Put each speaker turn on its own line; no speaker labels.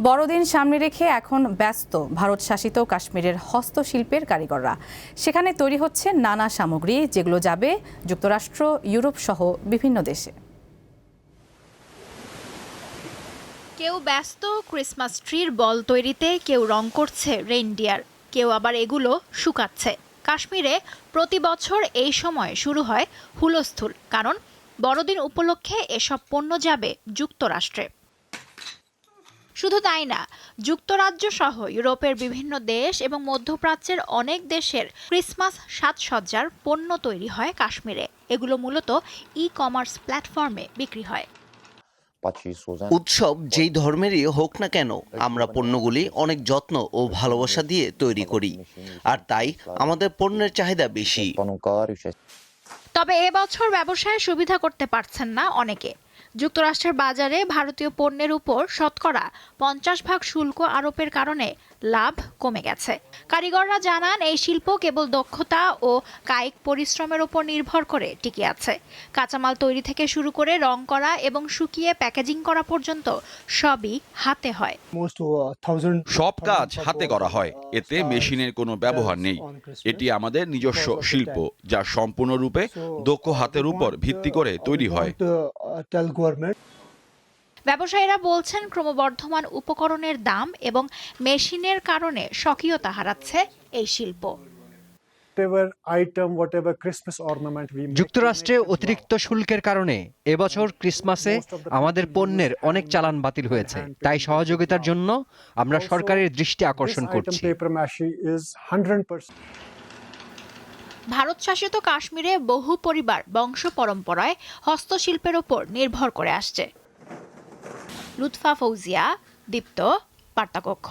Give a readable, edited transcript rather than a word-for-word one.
বড়দিন সামনে রেখে এখন ব্যস্ত ভারত শাসিত কাশ্মীরের হস্তশিল্পের কারিগররা। সেখানে তৈরি হচ্ছে নানা সামগ্রী, যেগুলো যাবে যুক্তরাষ্ট্র, ইউরোপ সহ বিভিন্ন দেশে।
কেউ ব্যস্ত ক্রিসমাস ট্রির বল তৈরিতে, কেউ রং করছে রেইনডিয়ার, কেউ আবার এগুলো শুকাচ্ছে। কাশ্মীরে প্রতি বছর এই সময় শুরু হয় হুলস্থুল, কারণ বড়দিন উপলক্ষে এসব পণ্য যাবে যুক্তরাষ্ট্রে। শুধু তাই না, যুক্তরাজ্য সহ ইউরোপের বিভিন্ন দেশ এবং মধ্যপ্রাচ্যের অনেক দেশের ক্রিসমাস সাজসজ্জার পণ্য তৈরি হয় কাশ্মীরে। এগুলো মূলত ই-কমার্স প্ল্যাটফর্মে বিক্রি হয়।
উৎসব যেই ধর্মেরই হোক না কেন, আমরা পণ্যগুলি অনেক যত্ন ও ভালোবাসা দিয়ে তৈরি করি, আর তাই আমাদের পণ্যের চাহিদা বেশি।
তবে এবছর ব্যবসায় সুবিধা করতে পারছেন না অনেকে। যুক্তরাষ্ট্রের বাজারে ভারতীয় পণ্যের উপর শতকরা 50% শুল্ক আরোপের কারণে লাভ কমে গেছে। কারিগররা জানান, এই শিল্প কেবল দক্ষতা ও কায়িক পরিশ্রমের উপর নির্ভর করে টিকে আছে। কাঁচামাল তৈরি থেকে শুরু করে রং করা এবং শুকিয়ে প্যাকেজিং করা পর্যন্ত সবই হাতে হয়।
সব কাজ হাতে করা হয়, এতে মেশিনের কোনো ব্যবহার নেই। এটি আমাদের নিজস্ব শিল্প, যা সম্পূর্ণরূপে দক্ষ হাতের উপর ভিত্তি করে তৈরি হয়।
ব্যবসায়ীরা বলছেন, ক্রমবর্ধমান উপকরণের দাম এবং মেশিনের কারণে স্বকীয়তা হারাচ্ছে এই শিল্প।
যুক্তরাষ্ট্রে অতিরিক্ত শুল্কের কারণে এবছর ক্রিসমাসে আমাদের পণ্যের অনেক চালান বাতিল হয়েছে। তাই সহযোগিতার জন্য আমরা সরকারের দৃষ্টি আকর্ষণ করছি।
ভারত শাসিত কাশ্মীরে বহু পরিবার বংশ পরম্পরায় হস্তশিল্পের ওপর নির্ভর করে আসছে। লুৎফা ফৌজিয়া, দীপ্ত, বার্তাকক্ষ।